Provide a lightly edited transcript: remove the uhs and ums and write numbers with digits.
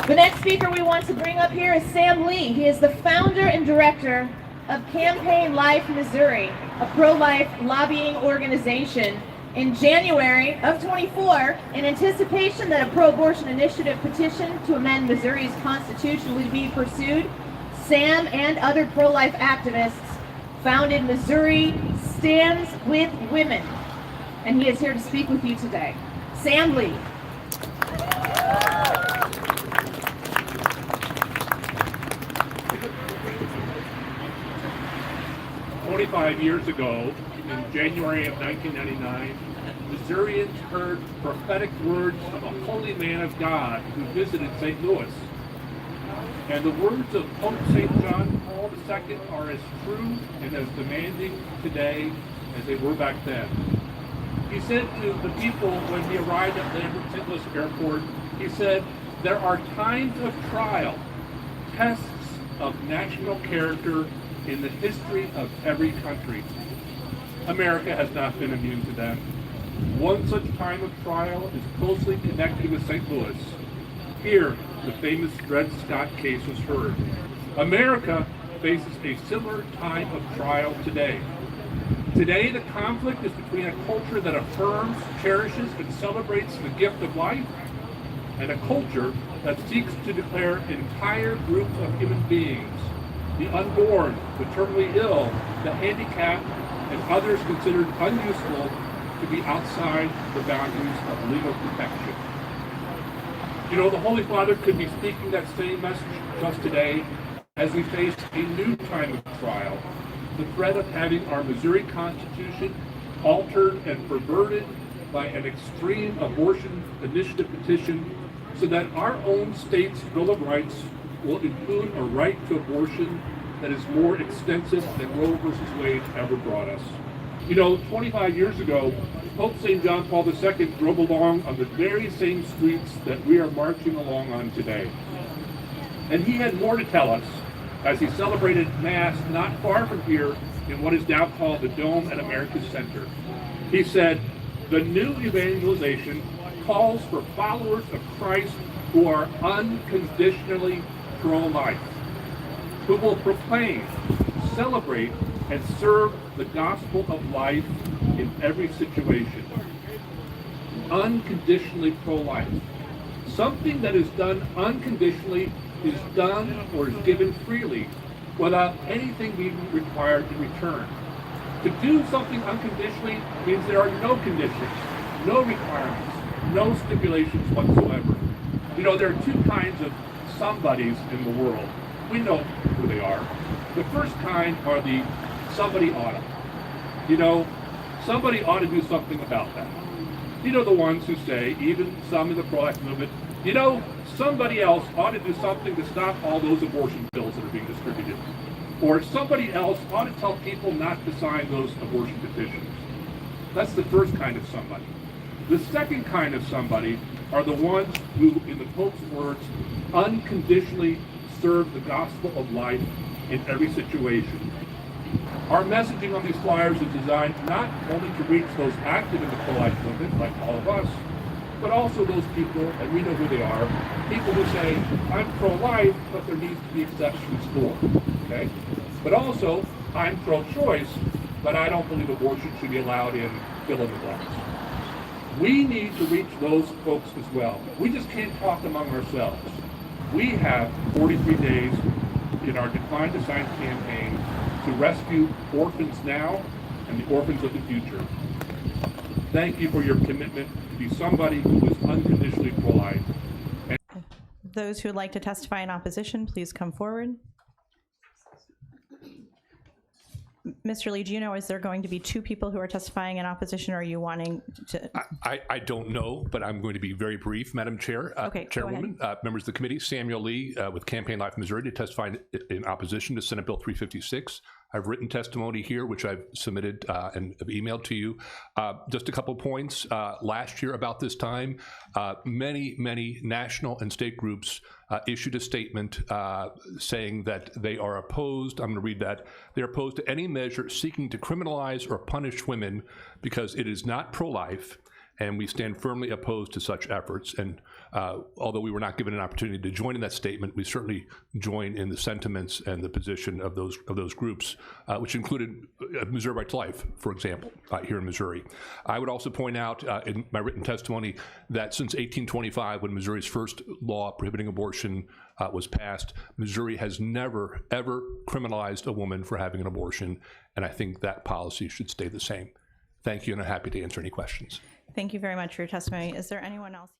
The next speaker we want to bring up here is Sam Lee. He is the founder and director of Campaign Life Missouri, a pro-life lobbying organization. In January of 24, in anticipation that a pro-abortion initiative petition to amend Missouri's constitution would be pursued, Sam and other pro-life activists founded Missouri Stands with Women, and he is here to speak with you today. Sam Lee. 25 years ago, in January of 1999, Missourians heard prophetic words of a holy man of God who visited St. Louis. And the words of Pope St. John Paul II are as true and as demanding today as they were back then. He said to the people when he arrived at Lambert St. Louis Airport, he said, "There are times of trial, tests of national character in the history of every country. America has not been immune to them. One such time of trial is closely connected with St. Louis. Here, the famous Dred Scott case was heard. America faces a similar time of trial today. Today, the conflict is between a culture that affirms, cherishes, and celebrates the gift of life, and a culture that seeks to declare entire groups of human beings, the unborn, the terminally ill, the handicapped, and others considered unuseful, to be outside the boundaries of legal protection." You know, the Holy Father could be speaking that same message to us today as we face a new time of trial, the threat of having our Missouri Constitution altered and perverted by an extreme abortion initiative petition so that our own state's Bill of Rights will include a right to abortion that is more extensive than Roe versus Wade ever brought us. You know, 25 years ago, Pope St. John Paul II drove along on the very same streets that we are marching along on today. And he had more to tell us as he celebrated Mass not far from here in what is now called the Dome at America's Center. He said, "The new evangelization calls for followers of Christ who are unconditionally pro-life, who will proclaim, celebrate, and serve the gospel of life in every situation." Unconditionally pro-life. Something that is done unconditionally is done or is given freely without anything being required in return. To do something unconditionally means there are no conditions, no requirements, no stipulations whatsoever. You know, there are two kinds of somebodies in the world. We know who they are. The first kind are the somebody oughta. You know, somebody ought to do something about that. You know, the ones who say, even some in the pro-life movement, you know, somebody else ought to do something to stop all those abortion bills that are being distributed. Or somebody else ought to tell people not to sign those abortion petitions. That's the first kind of somebody. The second kind of somebody are the ones who, in the Pope's words, unconditionally serve the gospel of life in every situation. Our messaging on these flyers is designed not only to reach those active in the pro-life movement, like all of us, but also those people, and we know who they are, people who say, I'm pro-life, but there needs to be exceptions for, okay? But also, I'm pro-choice, but I don't believe abortion should be allowed in fill in the blanks. We need to reach those folks as well. We just can't talk among ourselves. We have 43 days in our Decline to Science campaign to rescue orphans now and the orphans of the future. Thank you for your commitment to be somebody who is unconditionally pro-life. Those who would like to testify in opposition, please come forward. Mr. Lee, do you know, is there going to be two people who are testifying in opposition, or are you wanting to? I don't know, but I'm going to be very brief, Madam Chair. Okay, Chairwoman, members of the committee, Samuel Lee with Campaign Life Missouri to testify in opposition to Senate Bill 356. I've written testimony here, which I've submitted and have emailed to you. Just a couple points. Last year about this time, many national and state groups issued a statement saying that they are opposed, I'm going to read that, they're opposed to any measure seeking to criminalize or punish women because it is not pro-life and we stand firmly opposed to such efforts. And although we were not given an opportunity to join in that statement, we certainly join in the sentiments and the position of those groups, which included Missouri Right to Life, for example, here in Missouri. I would also point out in my written testimony that since 1825, when Missouri's first law prohibiting abortion was passed, Missouri has never, ever criminalized a woman for having an abortion, and I think that policy should stay the same. Thank you, and I'm happy to answer any questions. Thank you very much for your testimony. Is there anyone else?